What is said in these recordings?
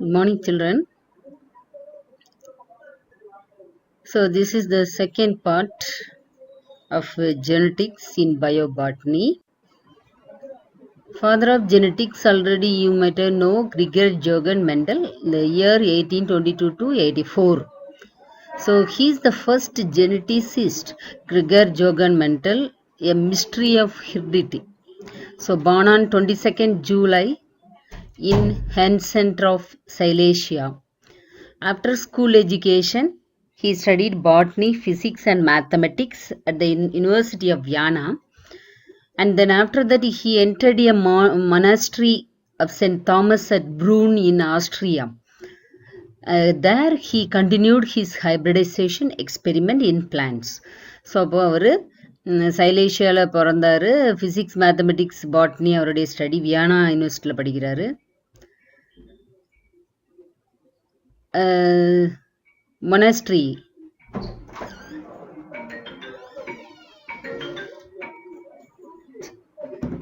Good morning, children. So, this is the second part of genetics in biobotany. Father of genetics, already you might know Gregor Johann Mendel, the year 1822 to 84. So, he is the first geneticist, Gregor Johann Mendel, a mystery of heredity. So, born on 22nd July in Hessen of Silesia. After school education, he studied botany, physics, and mathematics at the University of Vienna. And then after that, he entered a monastery of St. Thomas at Brunn in Austria. There he continued his hybridization experiment in plants. So அப்போ அவர் சைலேஷியாவில் பிறந்தார். Physics mathematics botany அவருடைய study Viana யூனிவர்சிட்டியில் படிக்கிறாரு. Monastery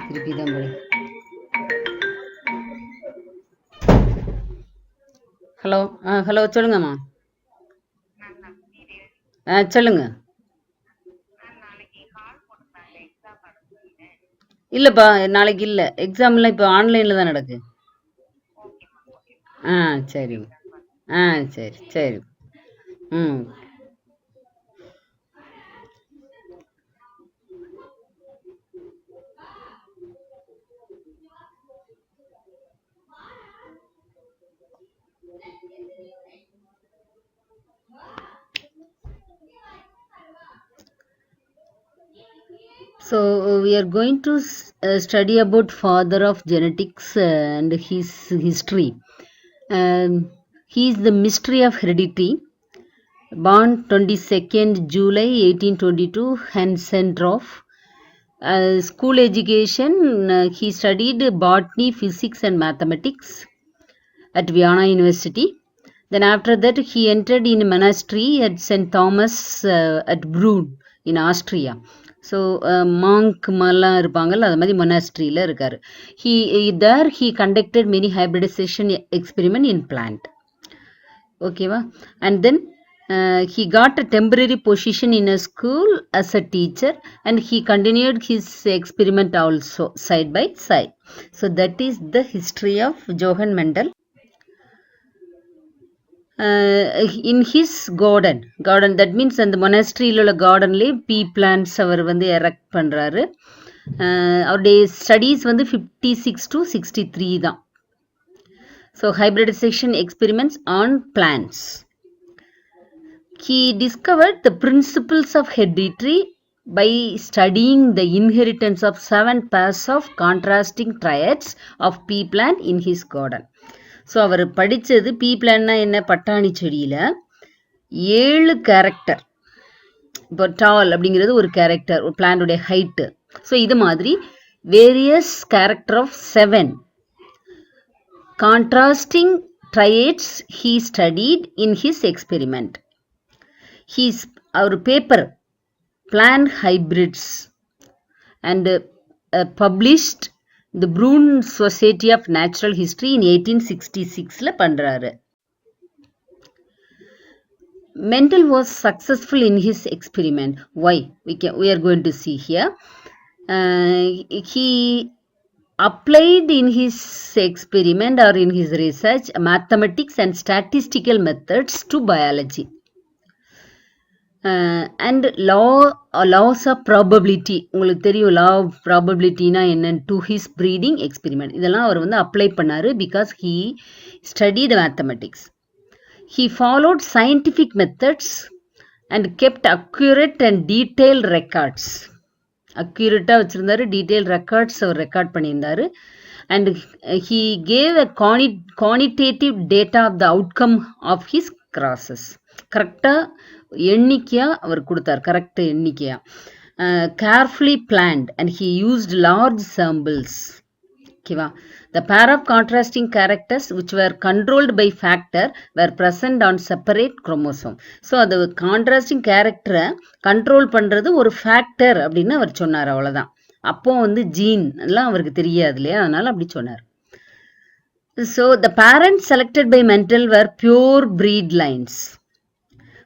திருப்பி தான் படி. Hello சொல்லுங்கம்மா. சொல்லுங்க. இல்லைப்பா, நாளைக்கு இல்லை, எக்ஸாம்லாம் இப்போ ஆன்லைனில் தான் நடக்கு. சரி. சரி சரி. So we are going to study about father of genetics and his history. He is the mystery of heredity. Born 22nd July 1822, Hensendorf. School education, he studied botany, physics and mathematics at Vienna University. Then after that, he entered in a monastery at St. Thomas at Brunn in Austria. So Monk மாதிரிலாம் இருப்பாங்கல்ல, அது மாதிரி மொனாஸ்ட்ரியில் இருக்கார். he conducted many hybridization experiment in plant. ஓகேவா? And then he got a temporary position in a school as a teacher and he continued his experiment also side by side. So that is the history of Johann Mendel. In his garden, that means அந்த மொனாஸ்ட்ரியில் உள்ள கார்டன்லேயே பீ plants அவர் erect பண்ணுறாரு. அவருடைய studies 56 to 63 தான். So hybridization experiments on plants. He discovered the principles of heredity by studying the inheritance of 7 pairs of contrasting triads of pea plant in his garden. So அவர் படித்தது pea பிளான்னா என்ன, பட்டாணி செடியில் 7 character. இப்போ டால் அப்படிங்கிறது ஒரு character, ஒரு பிளான்டுடைய ஹைட்டு. ஸோ இது மாதிரி various character of 7 contrasting triads he studied in his experiment. our paper plant hybrids and published the Brunn Society of Natural History in 1866 பண்றாரு. Mendel was successful in his experiment. Why? We are going to see here. He applied in his experiment or in his research mathematics and statistical methods to biology. And laws of probability, உங்களுக்கு தெரியும் law of probabilityனா என்னன்னு, to his breeding experiment. இதெல்லாம் அவர் apply பண்ணாரு because he studied mathematics. He followed scientific methods and kept accurate and detailed records. அக்யூரேட்டாக வச்சுருந்தாரு, detail records அவர் record பண்ணியிருந்தாரு. And he gave a quantitative data of the outcome of his crosses. கரெக்டாக எண்ணிக்கையாக அவர் கொடுத்தார், correct எண்ணிக்கையாக. Carefully plant and he used large samples. ஓகேவா? The pair of contrasting characters which were controlled by factor were present on separate chromosome. So அது contrasting கேரக்டரை control பண்ணுறது ஒரு factor அப்படின்னு அவர் சொன்னார், அவ்வளோதான். அப்போ ஜீன் எல்லாம் அவருக்கு தெரியாது இல்லையா, அதனால அப்படி சொன்னார். So the parents selected by Mental were pure breed lines.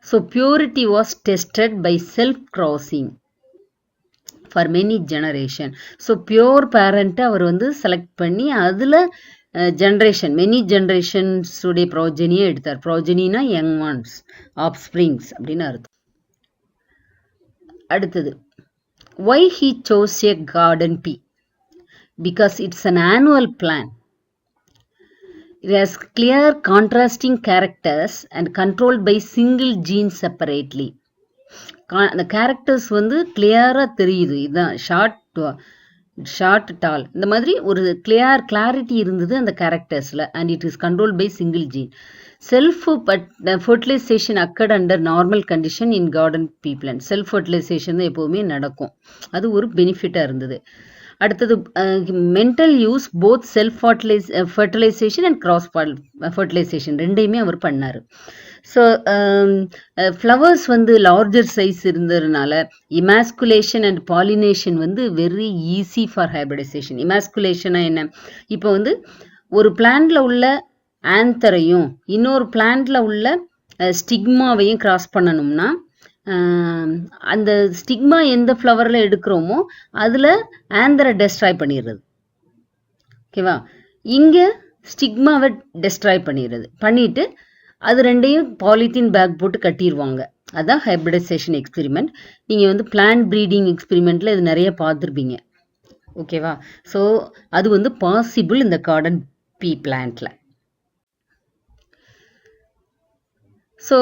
So purity was tested by self-crossing for many generation. So pure parent அவர் வந்து select பண்ணி அதுல generation many generations உடைய progeny எடுத்தார். Progeny-னா young ones, offsprings அப்படின்னு அர்த்தம். அடுத்தது why he chose a garden pea? Because it's an annual plan. It has clear contrasting characters and controlled by single gene separately. அந்த characters வந்து கிளியரா தெரியுது. இதுதான் ஷார்ட் டால் இந்த மாதிரி ஒரு கிளாரிட்டி இருந்தது அந்த கேரக்டர்ஸ்ல. And it is control by single gene. Self fertilization occurred under normal condition in garden pea plant. Self fertilization தான் எப்போவுமே நடக்கும். அது ஒரு பெனிஃபிட்டாக இருந்தது. அடுத்தது Mendel use both self fertilization and cross fertilization ரெண்டையுமே அவர் பண்ணார். ஸோ ஃப்ளவர்ஸ் வந்து லார்ஜர் சைஸ் இருந்ததுனால இமாஸ்குலேஷன் அண்ட் பாலினேஷன் வந்து வெரி ஈஸி ஃபார் ஹைபிரிடைசேஷன். இமாஸ்குலேஷனா என்ன? இப்போ வந்து ஒரு பிளான்ட்ல உள்ள ஆந்தரையும் இன்னொரு பிளான்ட்ல உள்ள ஸ்டிக்மாவையும் கிராஸ் பண்ணணும்னா அந்த ஸ்டிக்மா எந்த ஃப்ளவர்ல எடுக்கிறோமோ அதுல ஆந்தரை டெஸ்ட்ராய் பண்ணிடுறது. ஓகேவா? இங்க ஸ்டிக்மாவை டெஸ்ட்ராய் பண்ணிட்டு அது ரெண்டையும் பாலித்தீன் பேக் போட்டு கட்டிடுவாங்க. அதான் ஹைபிரிடைசேஷன் எக்ஸ்பெரிமெண்ட். நீங்கள் வந்து பிளான்ட் ப்ரீடிங் எக்ஸ்பெரிமெண்ட்டில் இது நிறைய பார்த்துருப்பீங்க. ஓகேவா? ஸோ அது வந்து பாசிபிள் இந்த கார்டன் பீ பிளான்ட்ல. ஸோ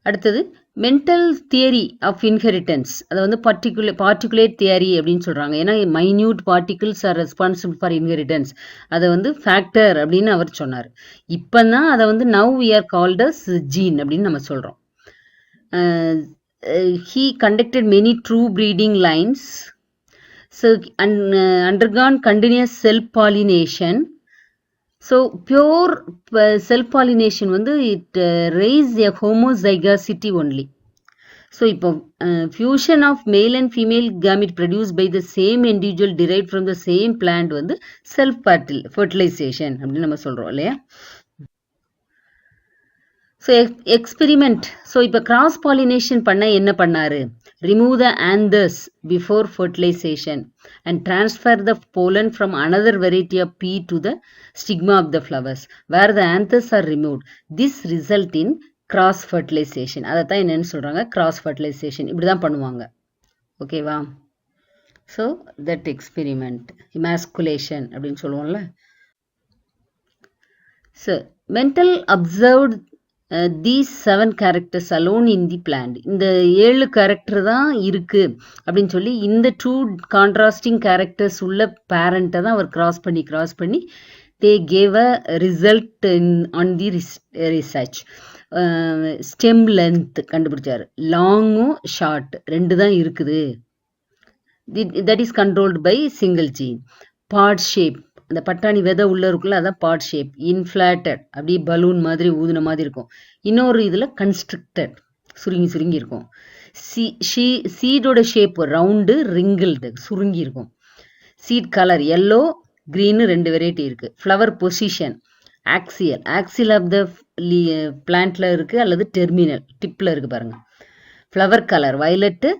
அடுத்தது மென்டல் தியரி ஆஃப் இன்ஹெரிட்டன்ஸ். அதை வந்து பார்ட்டிகுலேட் தியரி அப்படின்னு சொல்கிறாங்க. ஏன்னா minute particles are responsible for inheritance. அதை வந்து ஃபேக்டர் அப்படின்னு அவர் சொன்னார். இப்போ தான் அதை வந்து now we are called as gene அப்படின்னு நம்ம சொல்கிறோம். he conducted many true breeding lines. So undergone continuous self-pollination. So pure self-pollination வந்து it raise a homozygosity only. So இப்போ fusion of male and female gamete produced by the same individual derived from the same plant வந்து self fertilization அப்படின்னு நம்ம சொல்றோம் இல்லையா? So experiment. So இப்போ cross pollination பண்ண என்ன பண்ணாரு? Remove the anthers before fertilisation and transfer the pollen from another variety of pea to the stigma of the flowers where the anthers are removed. This result in cross fertilisation. அதை தான் என்னன்னு சொல்கிறாங்க? Cross fertilisation. இப்படி தான் பண்ணுவாங்க. ஓகேவா? So that experiment emasculation அப்படின்னு சொல்லுவோம்ல. So mental observed these 7 characters alone in the plant. இந்த 7 கேரக்டர் தான் இருக்கு அப்படின்னு சொல்லி இந்த 2 கான்ட்ராஸ்டிங் கேரக்டர்ஸ் உள்ள பேரண்ட்டை தான் அவர் கிராஸ் பண்ணி they gave a result on the research. Stem length கண்டுபிடிச்சாரு. லாங்கும் ஷார்ட் ரெண்டு தான் இருக்குது. that is controlled by single gene. part shape, அந்த பட்டாணி விதை உள்ள இருக்குல்ல, அதான் பார்ட் ஷேப். இன்ஃபிளாட்டட், அப்படியே பலூன் மாதிரி ஊதுன மாதிரி இருக்கும். இன்னொரு இதில் கன்ஸ்ட்ரிக்டட், சுருங்கி இருக்கும். சீடோட ஷேப் ரவுண்டு ரிங்கிள்டு, சுருங்கி இருக்கும். Seed colour yellow green 2 variety இருக்குது. Flower position axial of the பிளான்ட்ல இருக்குது அல்லது டெர்மினல் டிப்பில் இருக்குது பாருங்கள். Flower colour violet,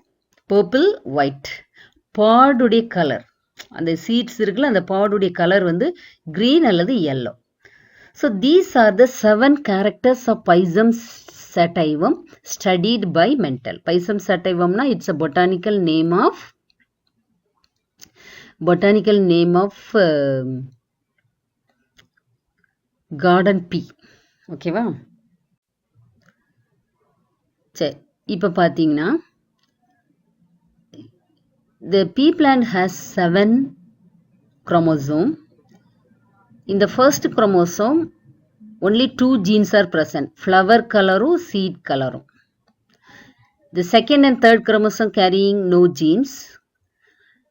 purple, white. பாடுடைய கலர், அந்த சீட்ஸ் இருக்குல்ல, அந்த பாடுடைய கலர் வந்து கிரீன் அல்லது yellow. So these are the 7 characters of Pisum sativum studied by Mental. Pisum sativum na it's a botanical name of garden pea. ஓகேவா? சரி, இப்போ பார்த்தீங்கன்னா the pea plant has 7 chromosomes. In the first chromosome, only 2 genes are present, flower color, seed color. The second and third chromosome carrying no genes.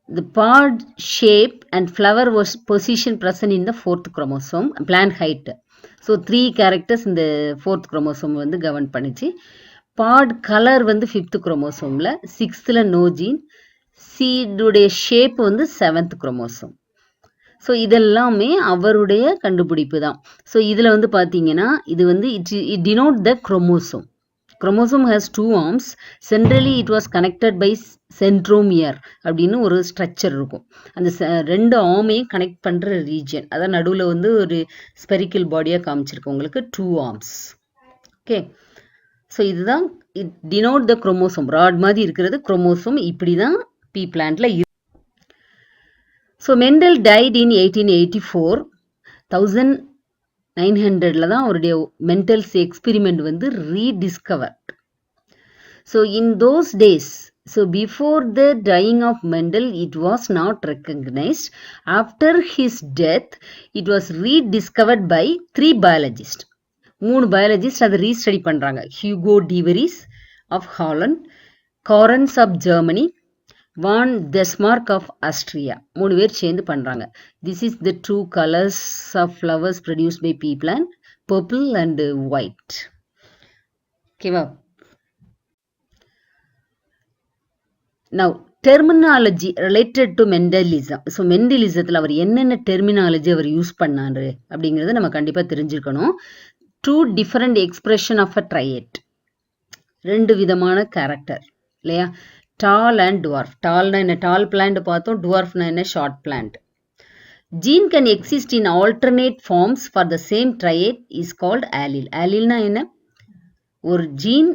The pod shape and flower was position present in the 4th chromosome. Plant height. So 3 characters இந்த 4th chromosome வந்து govern பண்ணிச்சு. பாட் colour வந்து 5th குரோமோசோமில், 6th no gene. சீடுடைய shape வந்து 7th chromosome. So இதெல்லாமே அவருடைய கண்டுபிடிப்பு தான். ஸோ இதில் வந்து பார்த்தீங்கன்னா இது வந்து it denote the chromosome. Chromosome has 2 arms. Centrally it was connected by centromere அப்படின்னு ஒரு ஸ்ட்ரக்சர் இருக்கும். அந்த 2 ஆர்மையும் கனெக்ட் பண்ணுற ரீஜன், அதான் நடுவில் வந்து ஒரு ஸ்பெரிக்கல் பாடியாக காமிச்சிருக்கு உங்களுக்கு, 2 arms. ஓகே, ஸோ இதுதான் it denote the chromosome. Rod மாதிரி இருக்கிறது குரோமோசோம். இப்படி தான் பீ பிளான்ட்ல. So Mendel died in 1884. 1900 தான் அவருடைய மென்டல்ஸ் எக்ஸ்பெரிமெண்ட் வந்து rediscovered. So in those days, so before the dying of Mendel, it was not recognized. After his death, it was rediscovered by 3 biologists. 3 biologists அதை restudy பண்றாங்க. Hugo de Vries of Holland, Correns of Germany, von Tschermak of Austria. 3 பேர் சேர்ந்து பண்றாங்க. This is the 2 colors of flowers produced by pea plant, purple and white. ஓகேவா? Now, terminology related to Mendelism. So மெண்டலிசத்தில் அவர் என்னென்ன terminology அவர் use பண்ணாரு அப்படிங்கிறத நம்ம கண்டிப்பாக தெரிஞ்சுக்கணும். 2 different expression of a triad. 2 விதமான கேரக்டர் இல்லையா? டால் அண்ட் டுவார்ஃப். டால்னா என்ன? டால் பிளான்ட் பார்த்தோம். டுவார்ஃப்னா என்ன? Short plant. Gene can exist in alternate forms for the same trait is called allele. Alleleனா என்ன? ஒரு gene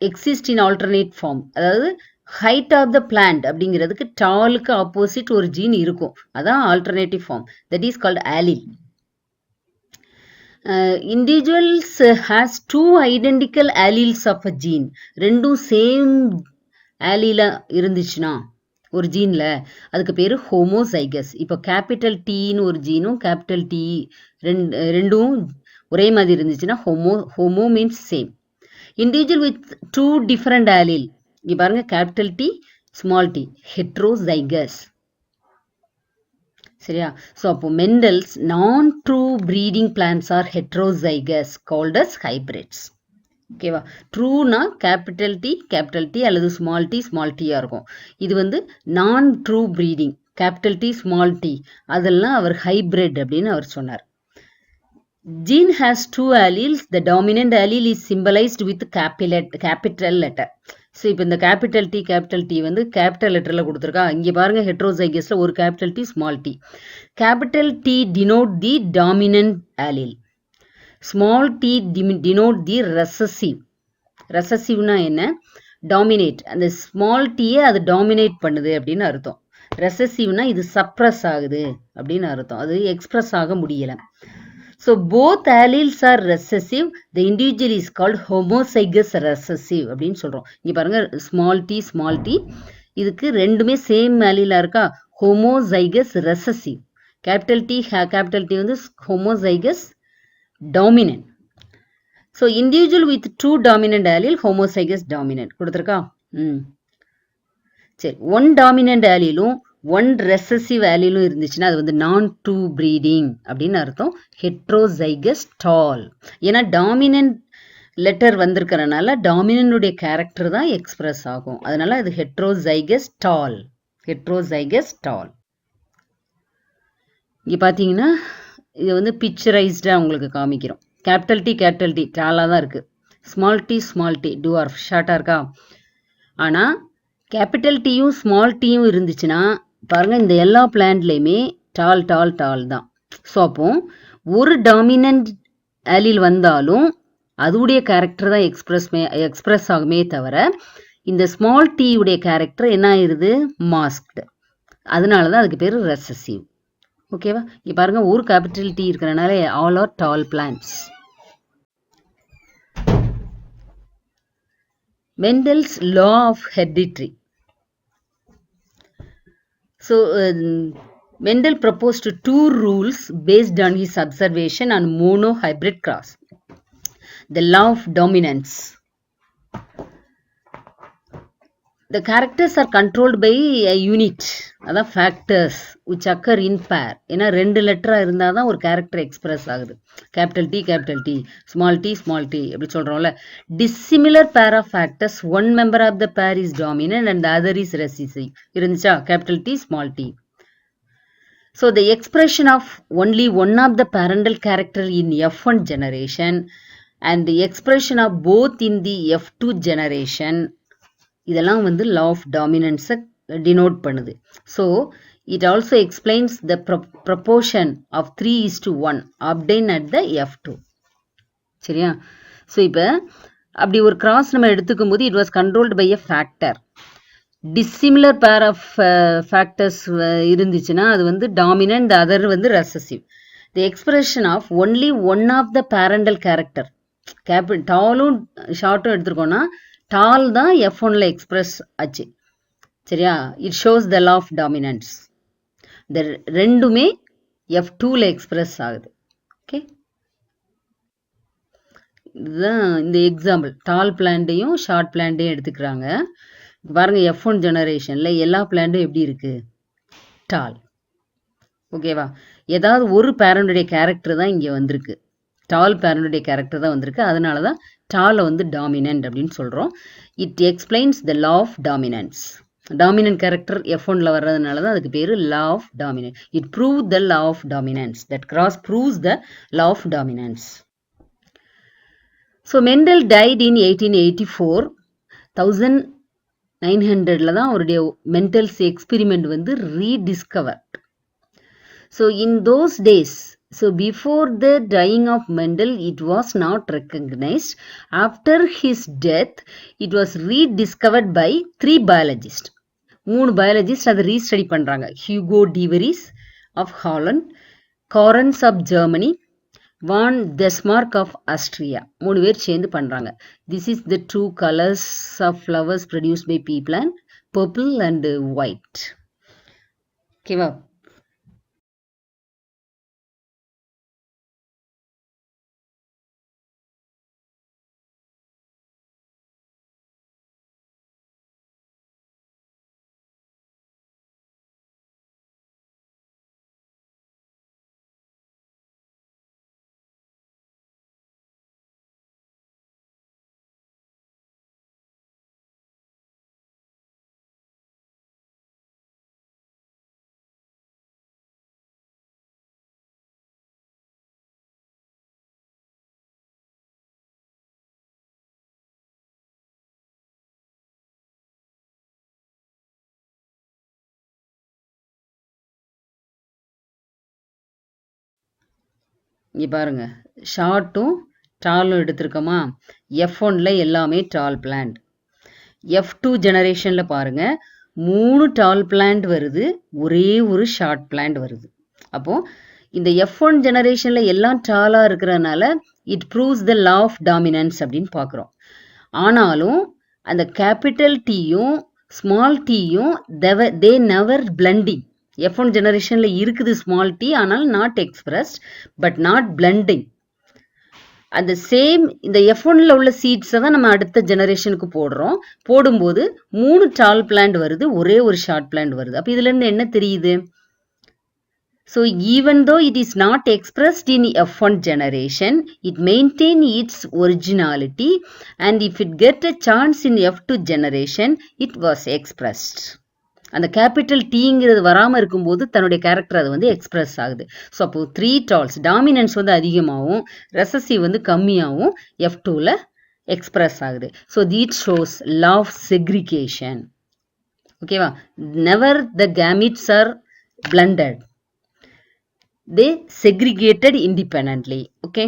exist in alternate form, அதாவது ஹைட் ஆஃப் த பிளான்ட் அப்படிங்கிறதுக்கு டாலுக்கு ஆப்போசிட் ஒரு ஜீன் இருக்கும், அதான் alternative form. That is called allele. Individuals has 2 identical alleles of a gene. 2 same allele இருந்துச்சுன்னா ஒரு ஜீன்ல அதுக்கு பேரு ஹோமோசைகஸ். இப்போ கேபிட்டல் டீன்னு ஒரு ஜீனும் கேபிட்டல் டி ரெண்டும் ஒரே மாதிரி இருந்துச்சுன்னா homo means same. Individual with 2 different allele, இங்க பாருங்க, capital D small D, heterozygous. சரியா? ஸோ அப்போ Mendel's non true breeding plants are heterozygous called as hybrids. ஓகேவா? ட்ரூனா கேபிட்டல் டி அல்லது ஸ்மால் டியா இருக்கும். இது வந்து non true breeding, capital D small D, அதெல்லாம் அவர் ஹைபிரிட் அப்படின்னு அவர் சொன்னார். Gene has 2 alleles. The dominant allele is symbolized with capital letter. So இப்போ இந்த கேபிட்டல் டி வந்து கேபிட்டல் லெட்டரில் கொடுத்துருக்கா. இங்கே பாருங்க, ஹெட்ரோசைகஸில் ஒரு capital D small D. Capital D denote the dominant allele. Small D denote the recessive. ரெசசிவ்னா என்ன? டாமினேட். அந்த ஸ்மால் டீயை அது டாமினேட் பண்ணுது அப்படின்னு அர்த்தம். ரெசசிவ்னா இது சப்ரஸ் ஆகுது அப்படின்னு அர்த்தம், அது எக்ஸ்பிரஸ் ஆக முடியல. So both alleles are recessive. The individual is called homozygous recessive அப்படின்னு சொல்றோம். இங்க பாருங்க, ஸ்மால் டி இதுக்கு ரெண்டுமே சேம் allele இருக்கா, homozygous recessive. கேபிட்டல் டி வந்து homozygous dominant. So individual with 2 dominant allele, homozygous dominant கொடுத்திருக்கா. சரி, 1 dominant alleலும் 1 ரெசசிவ் allele இருந்துச்சுன்னா அது வந்து நான் ட்ரூ ப்ரீடிங் அப்படின்னு அர்த்தம். ஹெட்ரோசைகஸ் டால். ஏன்னா டாமினன்ட் லெட்டர் வந்திருக்கிறனால டாமினன்டுடைய கேரக்டர் தான் எக்ஸ்பிரஸ் ஆகும், அதனால அது ஹெட்ரோசைகஸ் டால். இங்க பாத்தீங்கன்னா இது வந்து பிக்சரைஸ்டா உங்களுக்கு காமிக்கிறோம். கேபிட்டல் டி டாலா தான் இருக்கு. ஸ்மால் டி டுவார்ஃப் ஷார்ட்டா இருக்கா. ஆனா கேபிட்டல் டியும் ஸ்மால் டியும் இருந்துச்சுன்னா பாருங்க, இந்த எல்லா பிளான்ட்லையுமே டால் தான். ஸோ அப்போ ஒரு டாமினன்ட் allele வந்தாலும் அதுடைய கேரக்டர் தான் எக்ஸ்பிரஸ் ஆகுமே தவிர இந்த ஸ்மால் டி உடைய கேரக்டர் என்ன ஆயிருது? மாஸ்க்டு. அதனால தான் அதுக்கு பேர் ரெசசிவ். ஓகேவா? இங்க பாருங்க, ஒரு கேபிட்டல் டி இருக்கிறனால all are tall plants. Mendel's law of hereditary. So, Mendel proposed 2 rules based on his observation on monohybrid cross. The law of dominance. the characters are controlled by a unit, அதான் factors which occur in pair. ஏன்னா ரெண்டு லெட்டரா இருந்தாதான் ஒரு character express ஆகுது. Capital D small D அப்படி சொல்றோம்ல. dissimilar pair of factors, one member of the pair is dominant and the other is recessive. இருந்துச்சா? Capital D small D. So the expression of only one of the parental character in F1 generation and the expression of both in the F2 generation, இதெல்லாம் வந்து law of dominance denote பண்ணுது. So it also explains the proportion of 3:1 obtained at the F2. சரியா? So இப்போ அப்படி ஒரு cross நம்ம எடுத்துக்கும் போது it was controlled by a factor. dissimilar pair of factors இருந்துச்சுன்னா அது வந்து dominant, the other வந்து recessive. The expression of only one of the parental character, டாலும் ஷார்ட்டும் எடுத்துருக்கோம்னா டால் தான் F1ல எக்ஸ்பிரஸ் ஆச்சு. சரியா? It shows the law of dominance. இந்த ரெண்டுமே F2ல எக்ஸ்பிரஸ் ஆகுது. ஓகே, இதுதான் இந்த எக்ஸாம்பிள். டால் பிளான்ட்டையும் ஷார்ட் பிளான்ட்டையும் எடுத்துக்கிறாங்க. பாருங்க, F1 ஜெனரேஷன்ல எல்லா பிளான்ட்டும் எப்படி இருக்கு? டால். ஓகேவா? ஏதாவது ஒரு பேரண்டுடைய கேரக்டர் தான் இங்கே வந்திருக்கு. டால் பேரண்டுடைய கேரக்டர் தான் வந்திருக்கு. அதனால தான் டாலை வந்து டாமினன்ட் அப்படின்னு சொல்கிறோம். It explains the law of dominance. Dominant character F1ல வர்றதுனால தான் அதுக்கு பேர் law of dominance. It prove the law of dominance. That cross proves the law of dominance. So Mendel died in 1884. 1900ல தான் அவருடைய மென்டல்ஸ் எக்ஸ்பெரிமெண்ட் வந்து rediscovered. So in those days, so before the dying of Mendel, it was not recognized. After his death, it was rediscovered by 3 biologists. 3 biologists அதை restudy பண்றாங்க. Hugo de Vries of Holland, Correns of Germany, von Tschermak of Austria. 3 பேர் சேர்ந்து பண்றாங்க. This is the 2 colors of flowers produced by pea plant, purple and white. ஓகேவா? இங்கே பாருங்க, ஷார்ட்டும் டாலும் எடுத்திருக்கோமா? F1ல எல்லாமே டால் plant. F2 ஜெனரேஷனில் பாருங்க, 3 டால் பிளான்ட் வருது, ஒரே ஒரு ஷார்ட் பிளான்ட் வருது. அப்போ இந்த F1 ஜெனரேஷனில் எல்லாம் டாலாக இருக்கிறதுனால it proves the law of dominance அப்படின்னு பார்க்குறோம். ஆனாலும் அந்த கேபிட்டல் டீயும் ஸ்மால் டீயும் தே நெவர் பிளண்டிங். F1 ஜெனரேஷன்ல இருக்குது ஸ்மால் டி, ஆனால் not expressed but not blending. அந்த சேம் இந்த F1ல உள்ள சீட்ஸை தான் நம்ம அடுத்த ஜெனரேஷனுக்கு போடுறோம். போடும்போது 3 டால் பிளான்ட் வருது, ஒரே ஒரு ஷார்ட் பிளான்ட் வருது. அப்போ இதுல இருந்து என்ன தெரியுது? So even though it is not expressed in F1 generation, it maintains its originality, and if it get a chance in F2 generation, it was expressed. அந்த கேபிட்டல் டீங்கிறது வராமல் இருக்கும்போது தன்னுடைய கேரக்டர் அது வந்து எக்ஸ்பிரஸ் ஆகுது. ஸோ அப்போ 3 டால்ஸ், டாமினன்ஸ் வந்து அதிகமாகவும் ரெசசிவ் வந்து கம்மியாகவும் F2ல எக்ஸ்பிரஸ் ஆகுது. So that shows law of segregation. ஓகேவா? Never the gametes are blended, they segregated independently. Okay.